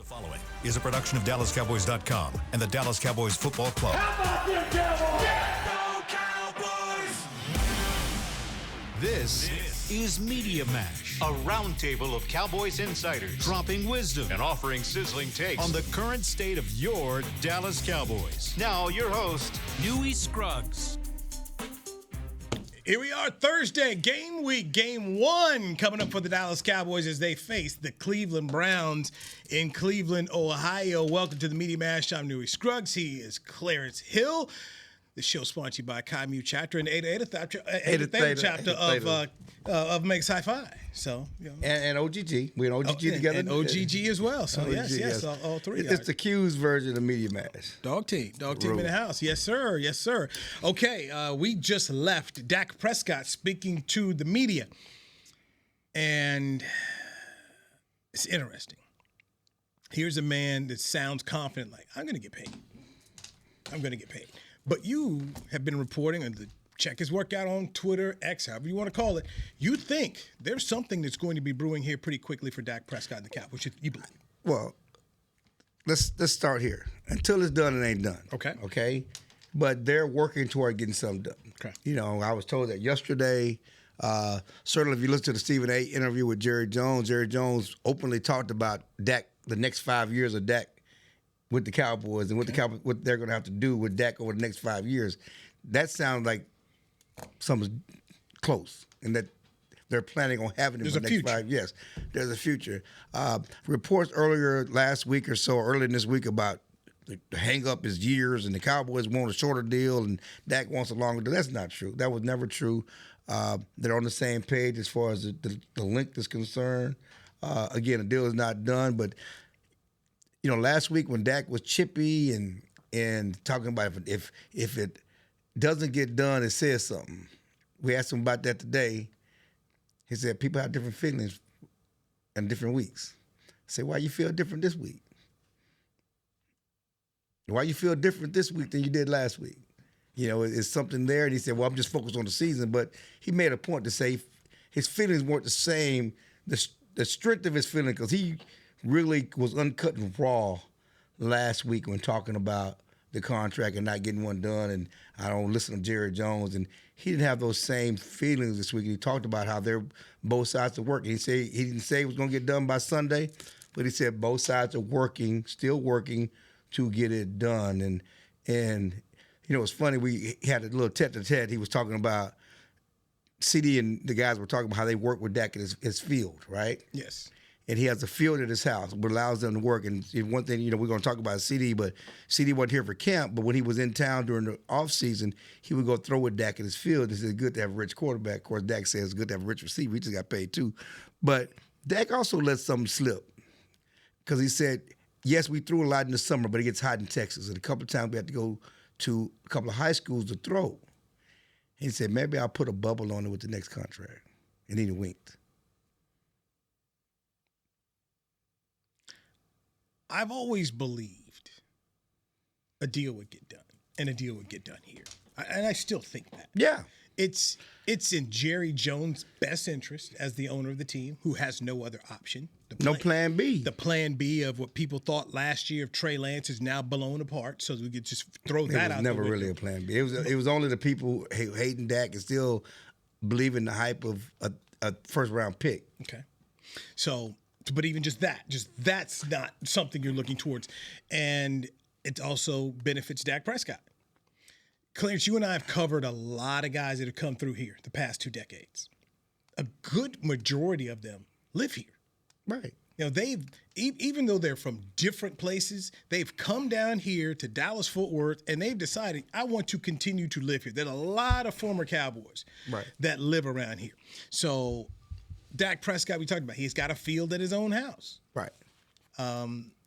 The following is a production of DallasCowboys.com and the Dallas Cowboys Football Club. How about them Cowboys? Yeah, go Cowboys! This is Media Mash, A roundtable of Cowboys insiders dropping wisdom and offering sizzling takes on the current state of your Dallas Cowboys. Now, your host, Newy Scruggs. Here we are, Thursday, game week, game one, coming up for the Dallas Cowboys as they face the Cleveland Browns in Cleveland, Ohio. Welcome to the Media Mash. I'm Newy Scruggs. He is Clarence Hill. The show sponsored by Chi Mu Chapter and Eta Theta chapter of Mega Sci-Fi. So, you know. And OGG. We're in OGG together. And OGG as well. So, OGG, yes, all three. It's the Q's version of Media Mash. Dog team in the house. Yes, sir. Yes, sir. Okay, we just left Dak Prescott speaking to the media. And it's interesting. Here's a man that sounds confident, like, I'm going to get paid. But you have been reporting, and check his workout on Twitter, X, however you want to call it. You think there's something that's going to be brewing here pretty quickly for Dak Prescott and the Cowboys. You believe? Well, let's start here. Until it's done, it ain't done. Okay? But they're working toward getting something done. Okay. You know, I was told that yesterday. Certainly, if you listen to the Stephen A. interview with Jerry Jones openly talked about Dak, the next 5 years of Dak with the Cowboys and what they're going to have to do with Dak over the next 5 years. That sounds like something's close, and that they're planning on having it for the next 5 years. There's a future. Reports earlier last week or so, early in this week, about the hang-up is years, and the Cowboys want a shorter deal, and Dak wants a longer deal. That's not true. That was never true. They're on the same page as far as the length is concerned. Again, the deal is not done, but you know, last week when Dak was chippy and talking about if it doesn't get done, it says something. We asked him about that today. He said people have different feelings in different weeks. I said, why you feel different this week? Why you feel different this week than you did last week? You know, is something there? And he said, well, I'm just focused on the season. But he made a point to say his feelings weren't the same, the strength of his feelings, because he really was uncut and raw last week when talking about the contract and not getting one done. And I don't listen to Jerry Jones, and he didn't have those same feelings this week. He talked about how they're both sides of work. He didn't say it was going to get done by Sunday, but he said both sides are still working to get it done. And you know, it's funny. We had a little tete-a-tete. He was talking about CD and the guys were talking about how they work with Dak at his field, right? Yes. And he has a field at his house, what allows them to work. And one thing, you know, we're going to talk about CD, but CD wasn't here for camp. But when he was in town during the offseason, he would go throw with Dak at his field. It's good to have a rich quarterback. Of course, Dak says it's good to have a rich receiver. He just got paid too. But Dak also let something slip because he said, yes, we threw a lot in the summer, but it gets hot in Texas. And a couple of times we had to go to a couple of high schools to throw. He said, maybe I'll put a bubble on it with the next contract. And then he winked. I've always believed a deal would get done, and a deal would get done here. And I still think that. Yeah. It's in Jerry Jones' best interest as the owner of the team, who has no other option. No plan B. The plan B of what people thought last year of Trey Lance is now blown apart, so we could just throw that out. It was never really a plan B. It was only the people hating Dak and still believing the hype of a first-round pick. Okay. So, but even that's not something you're looking towards. And it also benefits Dak Prescott. Clarence, you and I have covered a lot of guys that have come through here the past 2 decades. A good majority of them live here. Right. You know, even though they're from different places, they've come down here to Dallas-Fort Worth, and they've decided, I want to continue to live here. There are a lot of former Cowboys that live around here. So Dak Prescott, we talked about, he's got a field at his own house. Right.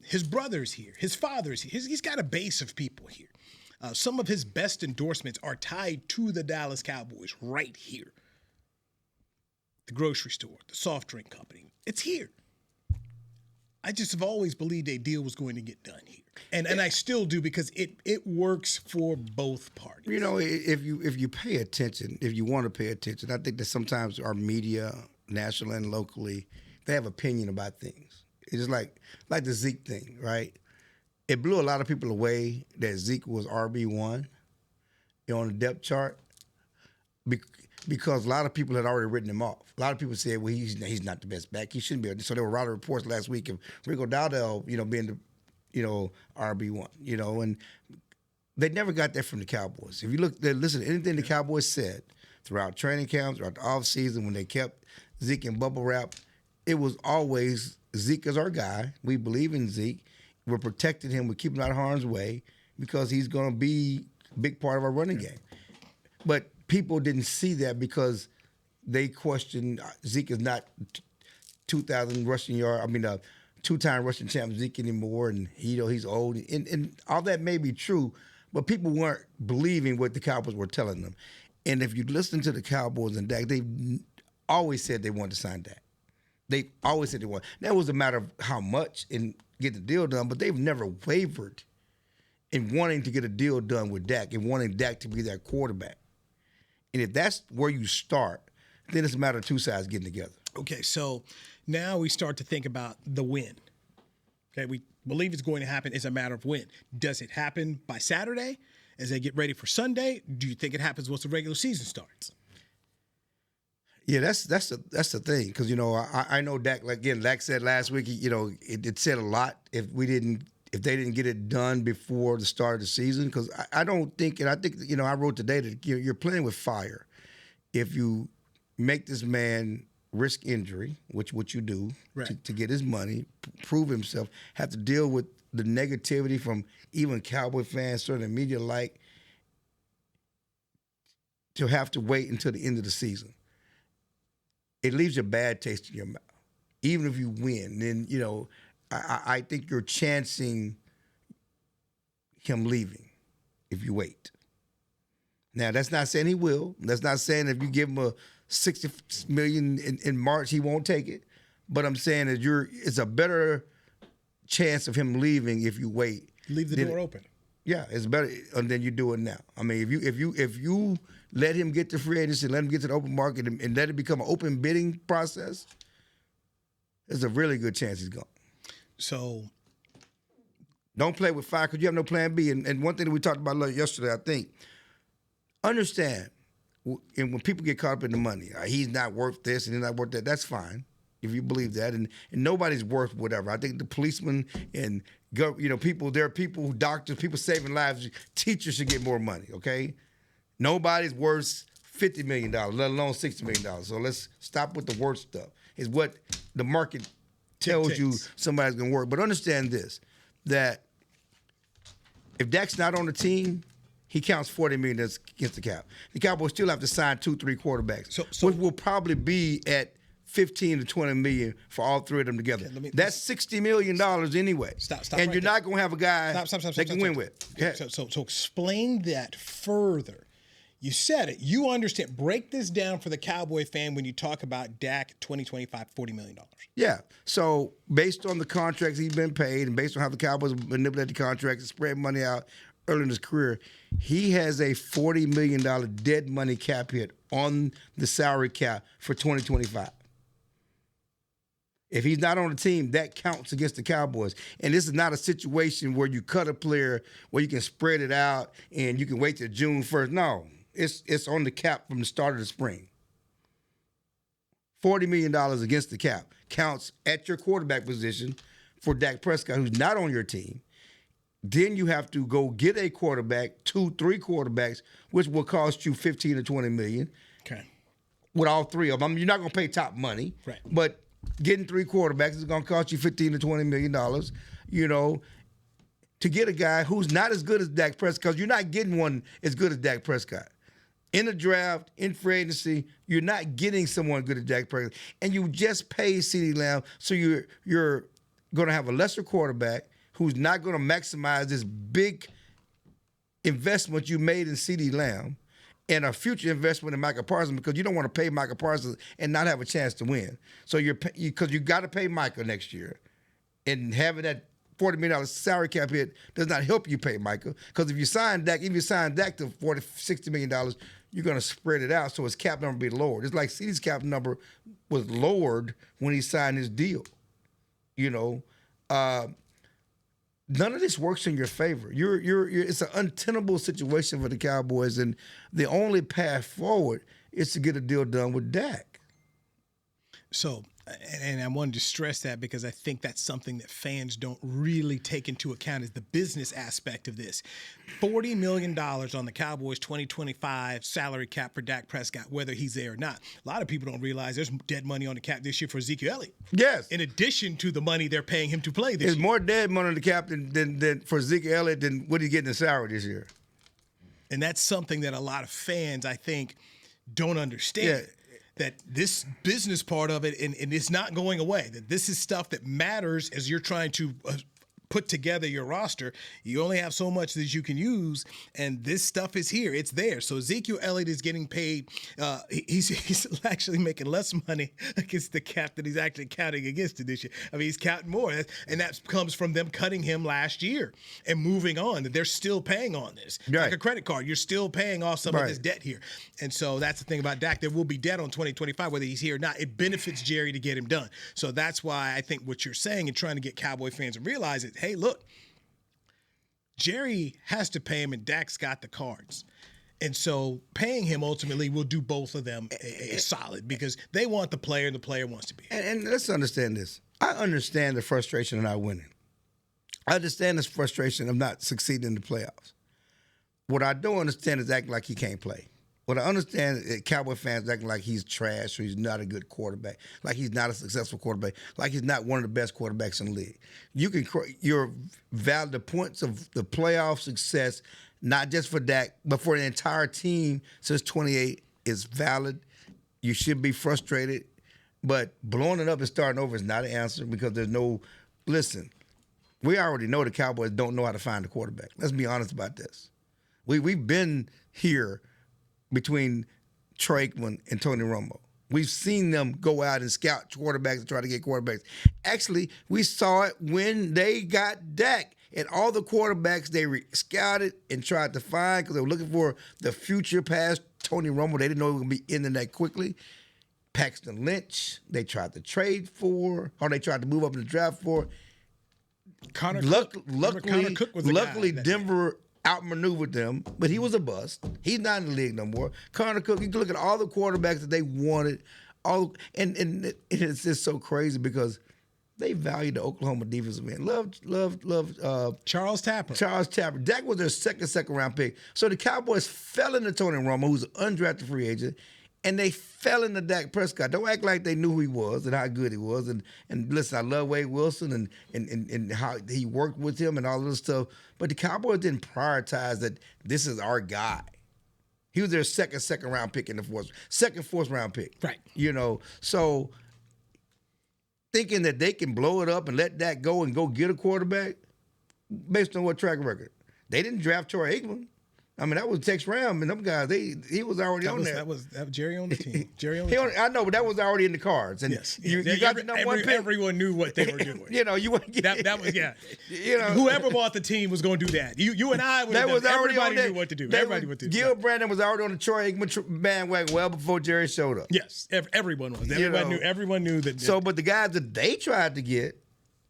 His brother's here. His father's here. He's got a base of people here. Some of his best endorsements are tied to the Dallas Cowboys right here. The grocery store, the soft drink company, it's here. I just have always believed a deal was going to get done here. And I still do, because it works for both parties. You know, if you pay attention, if you want to pay attention, I think that sometimes our media, national and locally, they have opinion about things. It's just like the Zeke thing, right? It blew a lot of people away that Zeke was RB1 on the depth chart because a lot of people had already written him off. A lot of people said, well, he's not the best back. He shouldn't be. So there were a lot of reports last week of Rico Dowdell, being the, RB1, and they never got that from the Cowboys. If you listen to anything the Cowboys said throughout training camps, throughout the offseason, when they kept Zeke in bubble wrap, it was always Zeke is our guy. We believe in Zeke. We're protecting him. We're keeping him out of harm's way because he's going to be a big part of our running game. But people didn't see that because they questioned Zeke is not 2,000 rushing yard. I mean, two-time rushing champ Zeke anymore, and he's old, and all that may be true, but people weren't believing what the Cowboys were telling them. And if you listen to the Cowboys and Dak, they always said they wanted to sign Dak. They always said they wanted. That was a matter of how much and get the deal done, but they've never wavered in wanting to get a deal done with Dak and wanting Dak to be that quarterback. And if that's where you start, then it's a matter of two sides getting together. Okay, so now we start to think about the win. Okay, we believe it's going to happen. It's a matter of when. Does it happen by Saturday as they get ready for Sunday? Do you think it happens once the regular season starts? Yeah, that's the thing because I know Dak. Like again, Dak said last week. It said a lot if they didn't get it done before the start of the season. Because I don't think, and I think I wrote today that you're playing with fire if you make this man risk injury, which what you do right. to get his money, prove himself, have to deal with the negativity from even Cowboy fans, certain media alike, to have to wait until the end of the season. It leaves a bad taste in your mouth. Even if you win, then, I think you're chancing him leaving if you wait. Now, that's not saying he will. That's not saying if you give him a $60 million in March, he won't take it. But I'm saying that it's a better chance of him leaving if you wait. Leave the door open. Yeah, it's better than you do it now. I mean, if you let him get to free agency, let him get to the open market, and let it become an open bidding process, there's a really good chance he's gone. So don't play with fire because you have no plan B. And one thing that we talked about yesterday, I think, understand, and when people get caught up in the money, he's not worth this and he's not worth that, that's fine if you believe that. And nobody's worth whatever. I think the policemen and people, there are people, doctors, people saving lives, teachers should get more money, okay? Nobody's worth $50 million, let alone $60 million. So let's stop with the worth stuff. It's what the market tells you somebody's going to work. But understand this, that if Dak's not on the team, he counts $40 million against the cap. The Cowboys still have to sign 2-3 quarterbacks, which will probably be at $15 to $20 million for all three of them together. Okay, that's $60 million anyway. Stop and right you're there. not going to have a guy they can win with. Yeah. So explain that further. You said it. You understand. Break this down for the Cowboy fan when you talk about Dak 2025, $40 million. Yeah. So based on the contracts he's been paid and based on how the Cowboys manipulated the contracts and spread money out early in his career, he has a $40 million dead money cap hit on the salary cap for 2025. If he's not on the team, that counts against the Cowboys. And this is not a situation where you cut a player where you can spread it out and you can wait till June 1st. No, it's on the cap from the start of the spring. $40 million against the cap counts at your quarterback position for Dak Prescott, who's not on your team. Then you have to go get a quarterback, 2-3 quarterbacks, which will cost you $15 to $20 million. Okay. With all three of them. You're not going to pay top money. Right. But getting 3 quarterbacks is going to cost you $15 to $20 million, to get a guy who's not as good as Dak Prescott, because you're not getting one as good as Dak Prescott. In the draft, in free agency, you're not getting someone good as Dak Prescott. And you just paid CeeDee Lamb, so you're going to have a lesser quarterback who's not going to maximize this big investment you made in CeeDee Lamb and a future investment in Micah Parsons, because you don't want to pay Micah Parsons and not have a chance to win. So because you got to pay Micah next year, and having that $40 million salary cap hit does not help you pay Micah. Because if you sign Dak to $40, $60 million, you're going to spread it out so his cap number be lowered. It's like CeeDee's cap number was lowered when he signed his deal. You know, none of this works in your favor. You're it's an untenable situation for the Cowboys, and the only path forward is to get a deal done with Dak. So, and I wanted to stress that because I think that's something that fans don't really take into account is the business aspect of this. $40 million on the Cowboys 2025 salary cap for Dak Prescott, whether he's there or not. A lot of people don't realize there's dead money on the cap this year for Ezekiel Elliott. Yes. In addition to the money they're paying him to play this There's year. more dead money on the cap than for Ezekiel Elliott than what he's getting in salary this year. And that's something that a lot of fans, I think, don't understand. Yeah. That this business part of it, and it's not going away, that this is stuff that matters as you're trying to put together your roster. You only have so much that you can use, and this stuff is here. It's there. So Ezekiel Elliott is getting paid. He's actually making less money against the cap than he's actually counting against it this year. I mean, he's counting more, and that comes from them cutting him last year and moving on. That they're still paying on this. It's like a credit card. You're still paying off some of this debt here. And so that's the thing about Dak. There will be debt on 2025, whether he's here or not. It benefits Jerry to get him done. So that's why I think what you're saying and trying to get Cowboy fans to realize it. Hey, look, Jerry has to pay him, and Dak's got the cards. And so paying him ultimately will do both of them a solid because they want the player, and the player wants to be. And let's understand this. I understand the frustration of not winning. I understand this frustration of not succeeding in the playoffs. What I don't understand is acting like he can't play. What I understand is Cowboy fans acting like he's trash or he's not a good quarterback, like he's not a successful quarterback, like he's not one of the best quarterbacks in the league. You're valid the points of the playoff success, not just for Dak, but for the entire team since 28 is valid. You should be frustrated, but blowing it up and starting over is not an answer because there's no – listen, we already know the Cowboys don't know how to find a quarterback. Let's be honest about this. We've been here – between Troy Aikman and Tony Romo. We've seen them go out and scout quarterbacks and try to get quarterbacks. Actually, we saw it when they got Dak. And all the quarterbacks they scouted and tried to find because they were looking for the future past Tony Romo. They didn't know it was going to be ending that quickly. Paxton Lynch, they tried to trade for, or they tried to move up in the draft for. Luckily, Denver outmaneuvered them, but he was a bust. He's not in the league no more. Connor Cook, you can look at all the quarterbacks that they wanted, and it's just so crazy because they value the Oklahoma defensive end. Love Charles Tapper. Dak was their second round pick. So the Cowboys fell into Tony Romo, who's an undrafted free agent, and they fell into Dak Prescott. Don't act like they knew who he was and how good he was. And listen, I love Wade Wilson and how he worked with him and all of this stuff. But the Cowboys didn't prioritize that this is our guy. He was their second round pick in the fourth round pick. Right. You know, so thinking that they can blow it up and let that go and go get a quarterback based on what track record? They didn't draft Troy Aikman. I mean, that was Tex Ram and them guys. He was already on there. That was Jerry on the team. I know, but that was already in the cards. And yes, you got the number one pick. Everyone knew what they were doing. You know, you wouldn't get that was You know, whoever bought the team was going to do that. You and I would. Everybody knew what to do. Everybody would do. Gil Brandon was already on the Troy Aikman bandwagon well before Jerry showed up. Yes, everyone was. Everyone knew that. So, but the guys that they tried to get.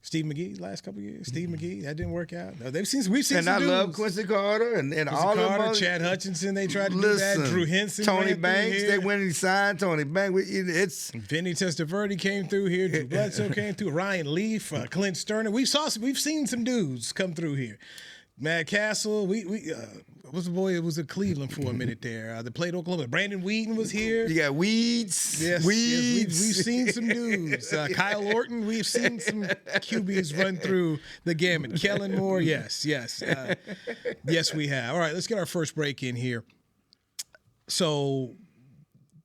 Steve McGee last couple of years. Steve McGee, that didn't work out. No, we've seen and some I dudes. love Quincy Carter and all Carter, them. Chad Hutchinson, they tried to do that. Drew Henson, Tony Banks, they went and signed Tony Banks. It's Vinny Testaverde came through here. Drew Bledsoe came through. Ryan Leaf, Clint Sterner. We've seen some dudes come through here. Matt Castle, what's the boy that was in Cleveland for a minute there? That played Oklahoma. Brandon Wheaton was here. You got Weeds. Yes, Weeds. We've seen some dudes. Kyle Orton, we've seen some QBs run through the gamut. Kellen Moore, yes. Yes, we have. All right, let's get our first break in here. So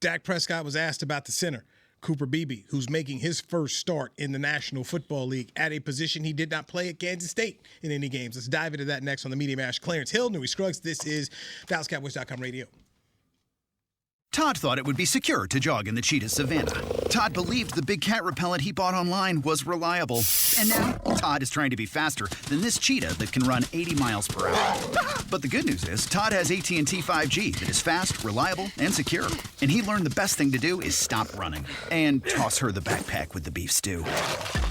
Dak Prescott was asked about the center, Cooper Beebe, who's making his first start in the National Football League at a position he did not play at Kansas State in any games. Let's dive into that next on the Media Mash. Clarence Hill, Newey Scruggs. This is DallasCowboys.com radio. Todd thought it would be secure to jog in the cheetah savanna. Todd believed the big cat repellent he bought online was reliable. And now, Todd is trying to be faster than this cheetah that can run 80 miles per hour. But the good news is, Todd has AT&T 5G that is fast, reliable, and secure. And he learned the best thing to do is stop running and toss her the backpack with the beef stew.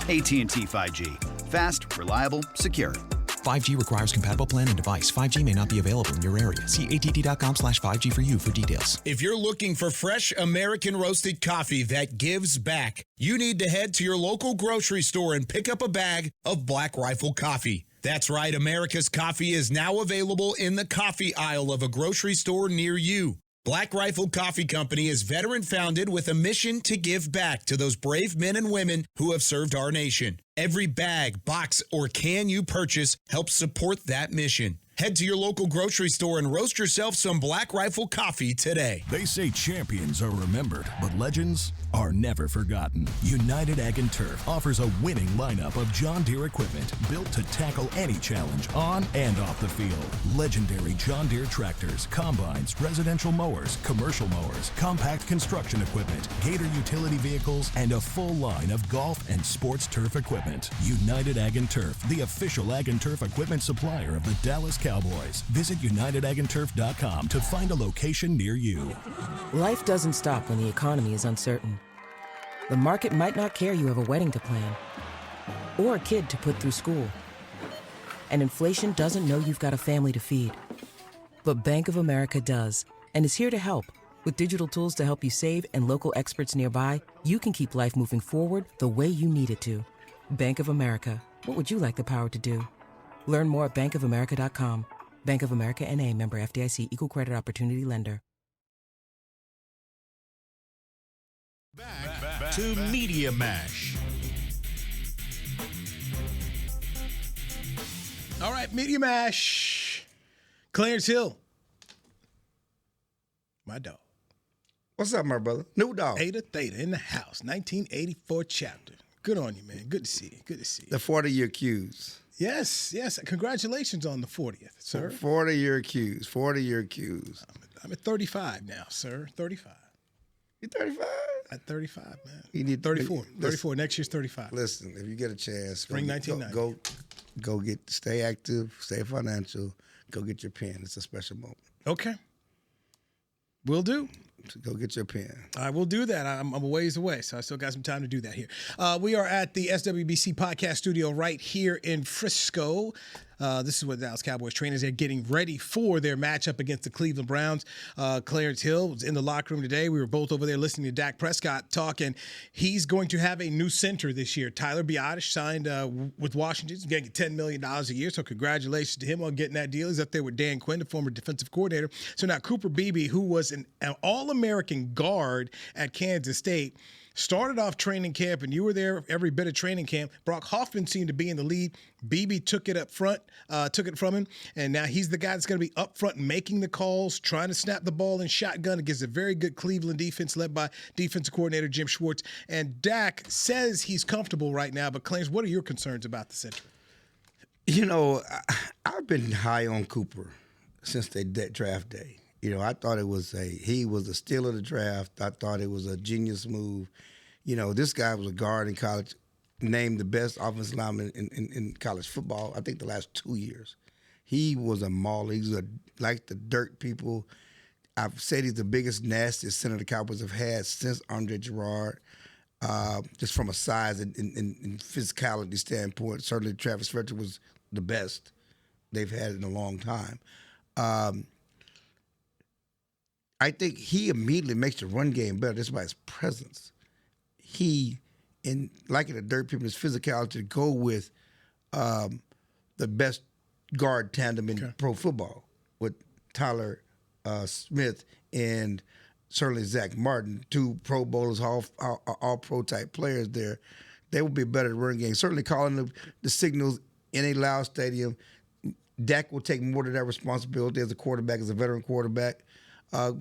AT&T 5G. Fast, reliable, secure. 5G requires compatible plan and device. 5G may not be available in your area. See att.com/5G for you for details. If you're looking for fresh American roasted coffee that gives back, you need to head to your local grocery store and pick up a bag of Black Rifle coffee. That's right, America's coffee is now available in the coffee aisle of a grocery store near you. Black Rifle Coffee Company is veteran-founded with a mission to give back to those brave men and women who have served our nation. Every bag, box, or can you purchase helps support that mission. Head to your local grocery store and roast yourself some Black Rifle coffee today. They say champions are remembered, but legends are never forgotten. United Ag and Turf offers a winning lineup of John Deere equipment built to tackle any challenge on and off the field. Legendary John Deere tractors, combines, residential mowers, commercial mowers, compact construction equipment, Gator utility vehicles, and a full line of golf and sports turf equipment. United Ag and Turf, the official Ag and Turf equipment supplier of the Dallas Cowboys. Visit UnitedAgAndTurf.com to find a location near you. Life doesn't stop when the economy is uncertain. The market might not care you have a wedding to plan or a kid to put through school. And inflation doesn't know you've got a family to feed. But Bank of America does, and is here to help. With digital tools to help you save and local experts nearby, you can keep life moving forward the way you need it to. Bank of America. What would you like the power to do? Learn more at bankofamerica.com. Bank of America N.A., member FDIC, equal credit opportunity lender. Back to Media Mash. All right, Media Mash. Clarence Hill. My dog. What's up, my brother? New dog. Ada Theta in the house. 1984 chapter. Good on you, man. Good to see you. Good to see you. The 40-year Qs. Yes, yes. Congratulations on the 40th, sir. 40-year Qs. 40-year Qs. I'm at 35 now, sir. 35. You 35? At 35, man. You need 34. listen, 34. Next year's 35. Listen, if you get a chance, Spring 1990. Go stay active, stay financial, go get your pen. It's a special moment. Okay. Will do. So go get your pen. I will do that. I'm a ways away, so I still got some time to do that here. We are at the SWBC podcast studio right here in Frisco. This is where the Dallas Cowboys trainers are getting ready for their matchup against the Cleveland Browns. Clarence Hill was in the locker room today. We were both over there listening to Dak Prescott talk, and he's going to have a new center this year. Tyler Biadasz signed with Washington. He's going to get $10 million a year, so congratulations to him on getting that deal. He's up there with Dan Quinn, the former defensive coordinator. So now Cooper Beebe, who was an All-American guard at Kansas State, started off training camp, and you were there every bit of training camp. Brock Hoffman seemed to be in the lead. Beebe took it up front, took it from him, and now he's the guy that's going to be up front making the calls, trying to snap the ball in shotgun against a very good Cleveland defense led by defensive coordinator Jim Schwartz. And Dak says he's comfortable right now, but Clarence, what are your concerns about the center? You know, I've been high on Cooper since that draft day. You know, I thought he was a steal of the draft. I thought it was a genius move. You know, this guy was a guard in college, named the best offensive lineman in college football, I think the last 2 years. He was a mauler. He was like the dirt people. I've said he's the biggest, nastiest center the Cowboys have had since Andre Gerard, just from a size and physicality standpoint. Certainly Travis Fletcher was the best they've had in a long time. I think he immediately makes the run game better just by his presence. He, like the dirt people, his physicality to go with the best guard tandem in pro football with Tyler Smith and certainly Zach Martin, two Pro Bowlers, all pro type players there. They would be better at run game. Certainly calling the signals in a loud stadium. Dak will take more of that responsibility as a quarterback, as a veteran quarterback.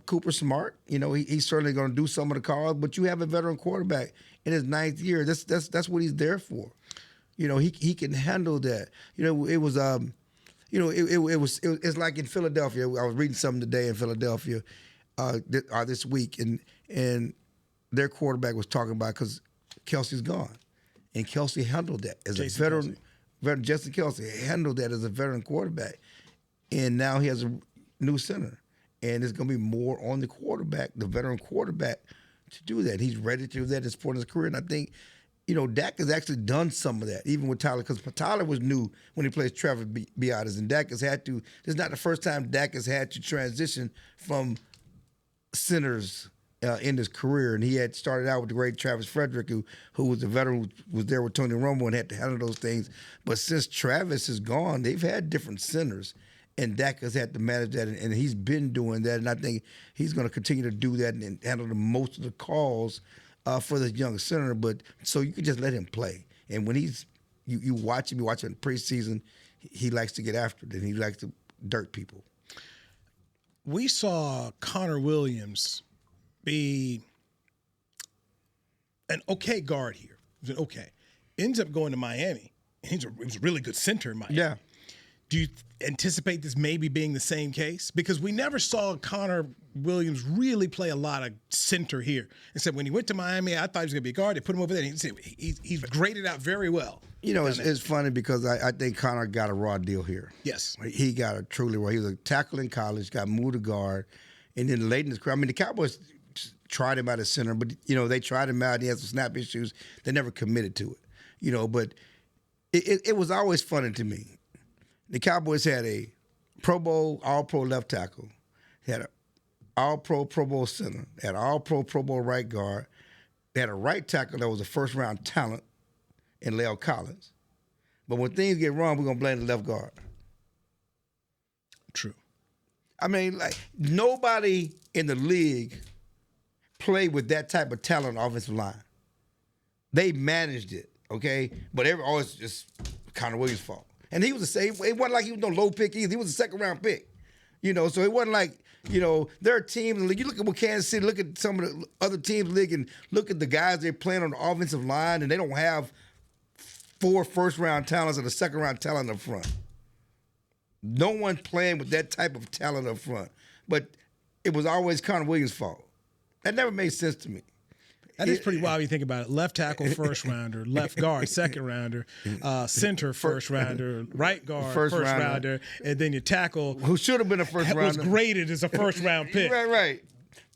Cooper Smart, you know, he's certainly going to do some of the calls, but you have a veteran quarterback in his 9th year. That's what he's there for. You know, he can handle that. You know, it was it's like in Philadelphia. I was reading something today in Philadelphia. this week, and their quarterback was talking about because Kelsey's gone, and Kelsey handled that as a veteran. Justin Kelsey handled that as a veteran quarterback, and now he has a new center, and it's going to be more on the quarterback, the veteran quarterback, to do that. He's ready to do that at this point in his career, and I think, Dak has actually done some of that, even with Tyler, because Tyler was new when he plays Trevor Biotis, and Dak has had to. This is not the first time Dak has had to transition from centers in his career, and he had started out with the great Travis Frederick, who was a veteran, who was there with Tony Romo and had to handle those things. But since Travis is gone, they've had different centers, and Dak has had to manage that, and he's been doing that, and I think he's going to continue to do that and handle most of the calls for this young center. But so you can just let him play, and when you watch him, in preseason, he likes to get after it, and he likes to dirt people. We saw Connor Williams be an okay guard here. He was an okay. Ends up going to Miami. He was a really good center in Miami. Yeah. Do you anticipate this maybe being the same case? Because we never saw Connor Williams really play a lot of center here. Except when he went to Miami, I thought he was going to be a guard. They put him over there. And he's graded out very well. It's funny because I think Connor got a raw deal here. Yes. He got a truly raw. He was a tackle in college, got moved to guard, and then late in his career, the Cowboys tried him out as center, but, they tried him out. He had some snap issues. They never committed to it, but it was always funny to me. The Cowboys had a Pro Bowl, All-Pro left tackle, had an All-Pro, Pro Bowl center, had an All-Pro, Pro Bowl right guard. They had a right tackle that was a first-round talent in La'el Collins. But when things get wrong, we're going to blame the left guard. True. Nobody in the league played with that type of talent on the offensive line. They managed it, okay? But it's just Connor Williams' fault. And he was the same. It wasn't like he was no low pick either. He was a second-round pick. So it wasn't like, there are teams, you look at what Kansas City, look at some of the other teams in the league, and look at the guys they're playing on the offensive line, and they don't have 4 first-round talents and a second-round talent up front. No one playing with that type of talent up front. But it was always Connor Williams' fault. That never made sense to me. That is pretty wild when you think about it. Left tackle, first rounder. Left guard, second rounder. Center, first rounder. Right guard, first rounder. And then your tackle, who should have been a first rounder, was graded as a first round pick. Right.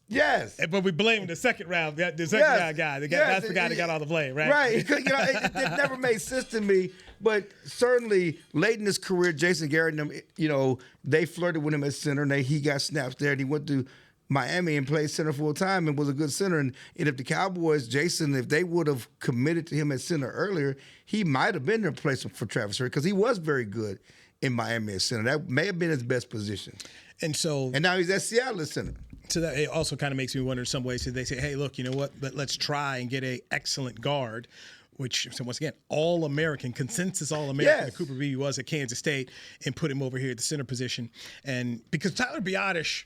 Yes. But we blame the second round guy. That's the guy that got all the blame, right? Right. It never made sense to me. But certainly late in his career, Jason Garrett and them, they flirted with him at center, and he got snaps there, and he went to Miami and played center full time and was a good center. And if the Cowboys, Jason, if they would have committed to him at center earlier, he might have been the replacement for Travis Frederick because he was very good in Miami at center. That may have been his best position. And now he's at Seattle at center. So that it also kind of makes me wonder in some ways, they say, hey, look, you know what? Let's try and get a excellent guard, which, so once again, All-American, consensus All-American, that Cooper Beebe was at Kansas State, and put him over here at the center position. And because Tyler Biotis,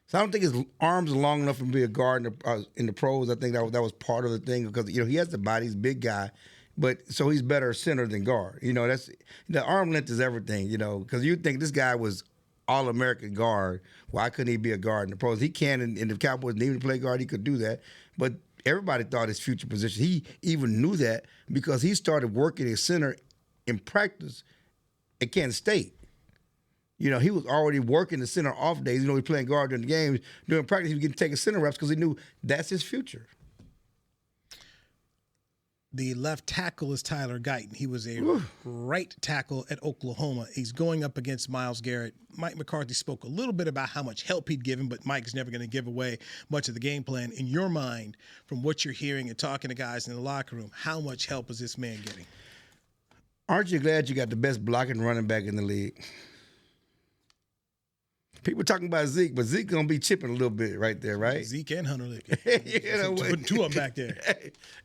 so I don't think his arms are long enough to be a guard in the pros. I think that was part of the thing because he has the body, he's a big guy, but so he's better center than guard. That's the arm length is everything. Because you think this guy was All-American guard. Why couldn't he be a guard in the pros? He can, and if the Cowboys needed to play guard, he could do that. But everybody thought his future position. He even knew that because he started working at center in practice at Kansas State. He was already working the center off days. He was playing guard during the games. During practice, he was getting taking center reps because he knew that's his future. The left tackle is Tyler Guyton. He was a right tackle at Oklahoma. He's going up against Myles Garrett. Mike McCarthy spoke a little bit about how much help he'd give him, but Mike's never going to give away much of the game plan. In your mind, from what you're hearing and talking to guys in the locker room, how much help is this man getting? Aren't you glad you got the best blocking running back in the league? People talking about Zeke, but Zeke going to be chipping a little bit right there, right? Zeke and Hunter Lick. Putting two of them back there.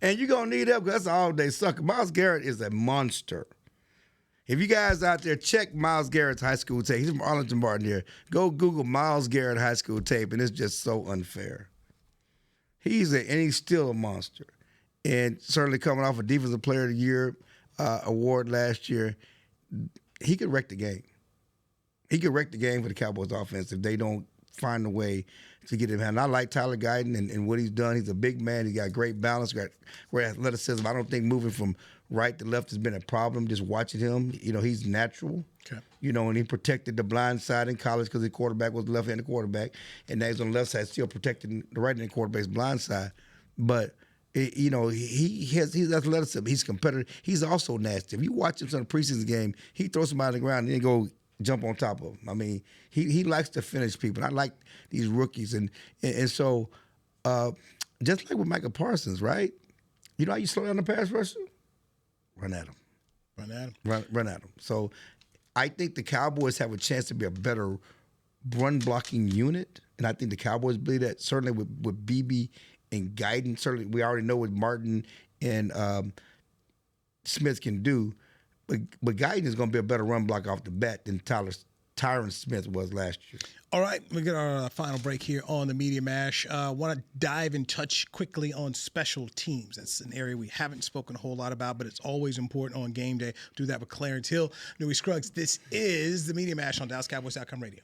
And you're going to need help because that's an all-day sucker. Myles Garrett is a monster. If you guys out there, check Myles Garrett's high school tape. He's from Arlington, Martin here. Go Google Myles Garrett high school tape, and it's just so unfair. And he's still a monster. And certainly coming off a Defensive Player of the Year award last year, he could wreck the game. He could wreck the game for the Cowboys offense if they don't find a way to get him. And I like Tyler Guyton and what he's done. He's a big man. He got great balance, got great athleticism. I don't think moving from right to left has been a problem. Just watching him, he's natural. Okay. And he protected the blind side in college because the quarterback was the left-handed quarterback, and now he's on the left side, still protecting the right-handed quarterback's blind side. But he has athleticism. He's competitive. He's also nasty. If you watch him in a preseason game, he throws somebody on the ground and then go jump on top of him. I mean, he likes to finish people. And I like these rookies, and so just like with Michael Parsons, right? You know how you slow down the pass rusher? Run at him. Run at him. So I think the Cowboys have a chance to be a better run blocking unit, and I think the Cowboys believe that certainly with BB and Guyton. Certainly, we already know what Martin and Smith can do, but Guyton is going to be a better run block off the bat than Tyron Smith was last year. All right, we get our final break here on the Media Mash. Want to dive and touch quickly on special teams. That's an area we haven't spoken a whole lot about, but it's always important on game day. Do that with Clarence Hill, Newey Scruggs. This is the Media Mash on DallasCowboys.com radio.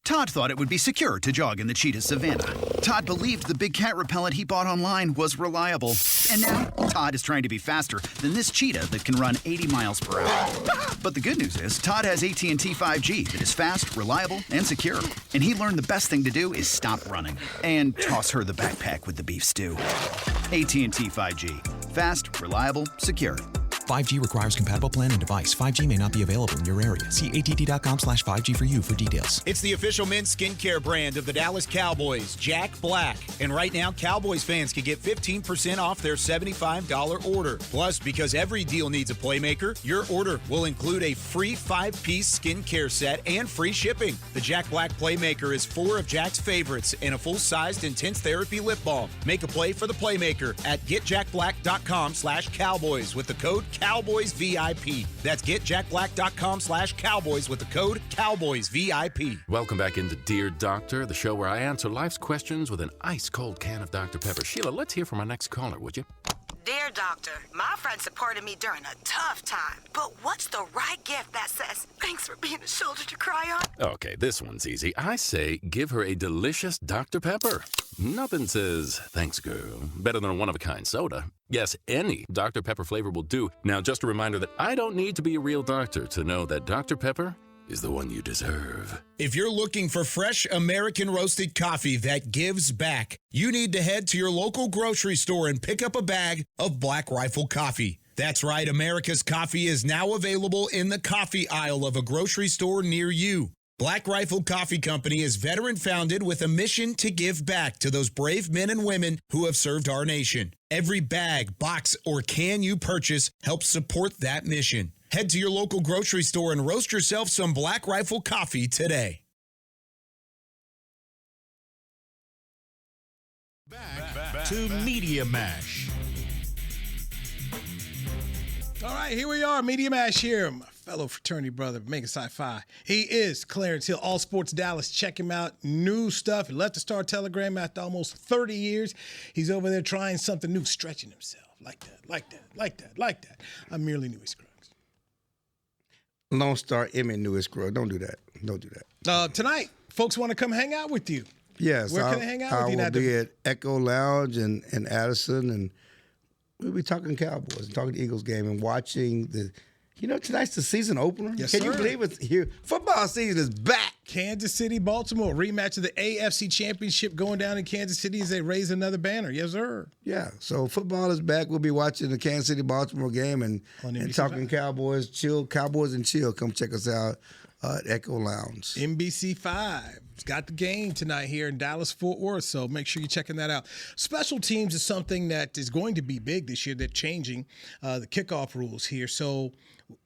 Todd thought it would be secure to jog in the cheetah savanna. Todd believed the big cat repellent he bought online was reliable. And now, Todd is trying to be faster than this cheetah that can run 80 miles per hour. But the good news is, Todd has AT&T 5G that is fast, reliable, and secure. And he learned the best thing to do is stop running and toss her the backpack with the beef stew. AT&T 5G. Fast, reliable, secure. 5G requires compatible plan and device. 5G may not be available in your area. See att.com/5G for you for details. It's the official men's skincare brand of the Dallas Cowboys, Jack Black. And right now, Cowboys fans can get 15% off their $75 order. Plus, because every deal needs a playmaker, your order will include a free 5-piece skincare set and free shipping. The Jack Black Playmaker is 4 of Jack's favorites and a full-sized intense therapy lip balm. Make a play for the playmaker at getjackblack.com/Cowboys with the code CowboysVIP. That's getjackblack.com/Cowboys with the code CowboysVIP. Welcome back into Dear Doctor, the show where I answer life's questions with an ice-cold can of Dr. Pepper. Sheila, let's hear from our next caller, would you? Dear Doctor, my friend supported me during a tough time, but what's the right gift that says, thanks for being a shoulder to cry on? Okay, this one's easy. I say give her a delicious Dr. Pepper. Nothing says, thanks, girl, better than a one-of-a-kind soda. Yes, any Dr. Pepper flavor will do. Now, just a reminder that I don't need to be a real doctor to know that Dr. Pepper is the one you deserve. If you're looking for fresh American roasted coffee that gives back, you need to head to your local grocery store and pick up a bag of Black Rifle coffee. That's right, America's coffee is now available in the coffee aisle of a grocery store near you. Black Rifle Coffee Company is veteran-founded with a mission to give back to those brave men and women who have served our nation. Every bag, box, or can you purchase helps support that mission. Head to your local grocery store and roast yourself some Black Rifle coffee today. Back to Media Mash. All right, here we are, Media Mash here. My fellow fraternity brother, Mega Sci-Fi. He is Clarence Hill, All Sports Dallas. Check him out. New stuff. He left the Star Telegram after almost 30 years. He's over there trying something new, stretching himself. Like that. I'm merely Newey Scruggs. Lone Star Emmy Newey Scruggs. Don't do that. Tonight, folks want to come hang out with you. Yes. Where can they hang out with you? I will be at Echo Lounge and Addison, and we'll be talking Cowboys, talking the Eagles game, and watching the. Tonight's the season opener. Yes, Can sir. you believe it's here? Football season is back. Kansas City, Baltimore, rematch of the AFC Championship going down in Kansas City as they raise another banner. Yes, sir. Yeah, so football is back. We'll be watching the Kansas City Baltimore game and talking Cowboys. Cowboys and chill. Come check us out at Echo Lounge. NBC 5. It's got the game tonight here in Dallas-Fort Worth, so make sure you're checking that out. Special teams is something that is going to be big this year. They're changing the kickoff rules here. So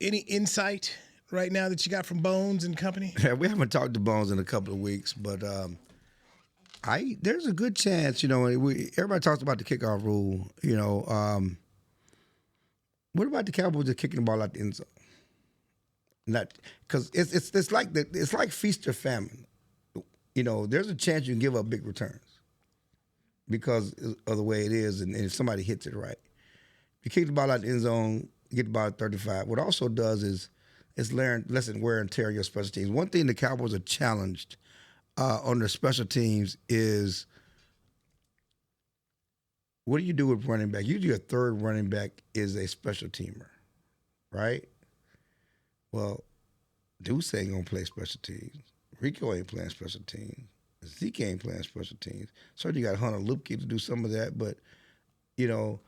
any insight right now that you got from Bones and company? Yeah, we haven't talked to Bones in a couple of weeks, but there's a good chance, everybody talks about the kickoff rule, what about the Cowboys just kicking the ball out the end zone? Not because it's like feast or famine. There's a chance you can give up big returns because of the way it is, and if somebody hits it right. You kick the ball out the end zone, you get the ball at 35. What it also does is it's lessen wear and tear on your special teams. One thing the Cowboys are challenged on the special teams is what do you do with running back? Usually a third running back is a special teamer, right? Well, Deuce ain't going to play special teams. Rico ain't playing special teams. Zeke ain't playing special teams. Certainly you got Hunter Lupke to do some of that, but, you know,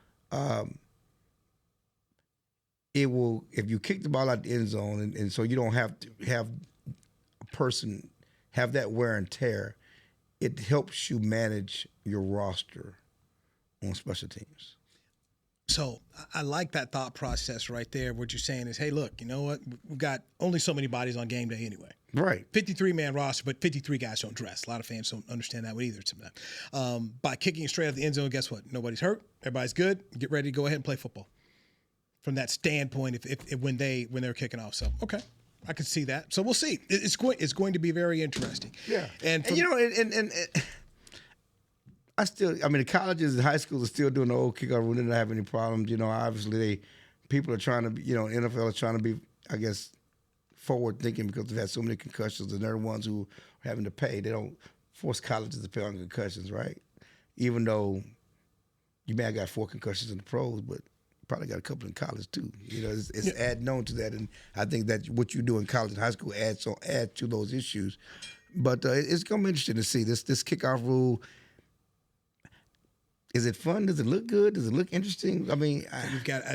it will, if you kick the ball out the end zone and so you don't have to have a person have that wear and tear, it helps you manage your roster on special teams. So I like that thought process right there. What you're saying is, hey, look, you know what? We've got only so many bodies on game day anyway. Right. 53-man roster, but 53 guys don't dress. A lot of fans don't understand that one either. By kicking it straight out the end zone, guess what? Nobody's hurt. Everybody's good. Get ready to go ahead and play football. From that standpoint, if when they're kicking off, so okay, I can see that. So we'll see. It's going to be very interesting. Yeah, and you know, and the colleges and high schools are still doing the old kickoff rule. They don't have any problems. You know, obviously people are trying to be, you know, NFL is trying to be, I guess, forward thinking because they've had so many concussions and they're the ones who are having to pay. They don't force colleges to pay on concussions, right? Even though you may have got 4 concussions in the pros, but probably got a couple in college too. You know, it's adding on to that, and I think that what you do in college and high school adds to those issues. But it's going to be interesting to see this kickoff rule. Is it fun? Does it look good? Does it look interesting? I mean, I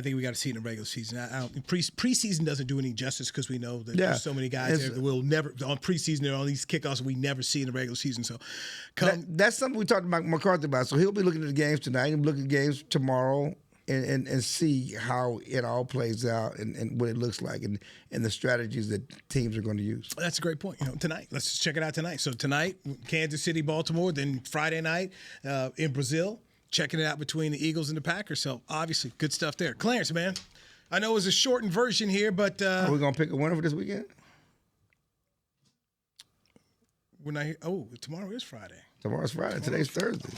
think we got to see it in the regular season. Preseason doesn't do any justice because we know that there's so many guys there that will never on preseason. There are all these kickoffs we never see in the regular season. So that's something we talked about McCarthy about. So he'll be looking at the games tonight. He'll look at the games tomorrow. And see how it all plays out and what it looks like and the strategies that teams are going to use. That's a great point. You know, tonight, let's just check it out tonight. So tonight, Kansas City, Baltimore, then Friday night in Brazil, checking it out between the Eagles and the Packers. So obviously, good stuff there. Clarence, man, I know it was a shortened version here, but are we going to pick a winner for this weekend? We're not here. Oh, tomorrow is Friday. Tomorrow's Friday. Today's Thursday.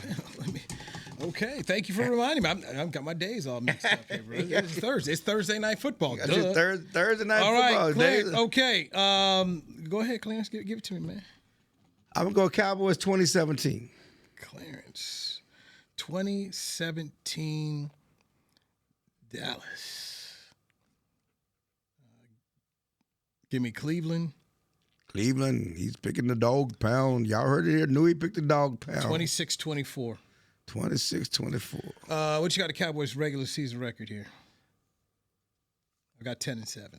Okay, thank you for reminding me. I've got my days all mixed up here, bro. It's Thursday. It's Thursday night football. Thursday night all football. Right, Clarence, okay. Go ahead, Clarence. Give it to me, man. I'm going to go Cowboys 2017. Clarence, 2017 Dallas. Give me Cleveland. Cleveland, he's picking the dog pound. Y'all heard it here. Knew he picked the dog pound. 26-24. 26-24. What you got a Cowboys regular season record here? I got 10-7.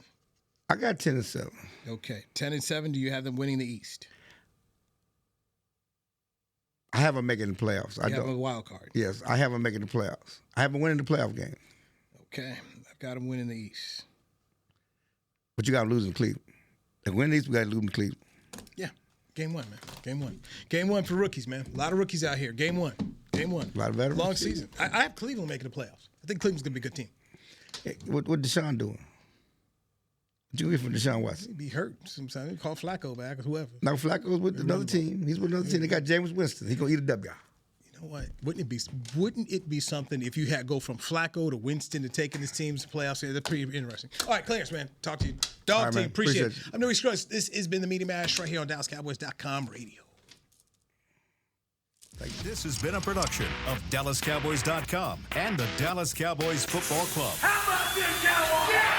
I got 10-7. Okay. 10-7. Do you have them winning the East? I have them making the playoffs. You have a wild card. Yes, I have them making the playoffs. I have them winning the playoff game. Okay. I've got them winning the East. But you got to lose in Cleveland. If we win these, we got to lose in Cleveland. Yeah. Game 1, man. Game 1. Game 1 for rookies, man. A lot of rookies out here. Game 1. Game 1. A lot of veterans. Long season. I have Cleveland making the playoffs. I think Cleveland's going to be a good team. Hey, what Deshaun doing? What you get from Deshaun Watson? He'd be hurt sometimes. Call Flacco back or whoever. No, Flacco's with another team. He's with another team. They got Jameis Winston. He's going to eat a W. You know what? Wouldn't it be something if you had go from Flacco to Winston to taking this team's playoffs? That's pretty interesting. All right, Clarence, man. Talk to you. Dog right, team, man. appreciate it. I'm Noe Scruggs. This has been the Media Mash right here on DallasCowboys.com radio. This has been a production of DallasCowboys.com and the Dallas Cowboys Football Club. How about this, Cowboys? Yeah!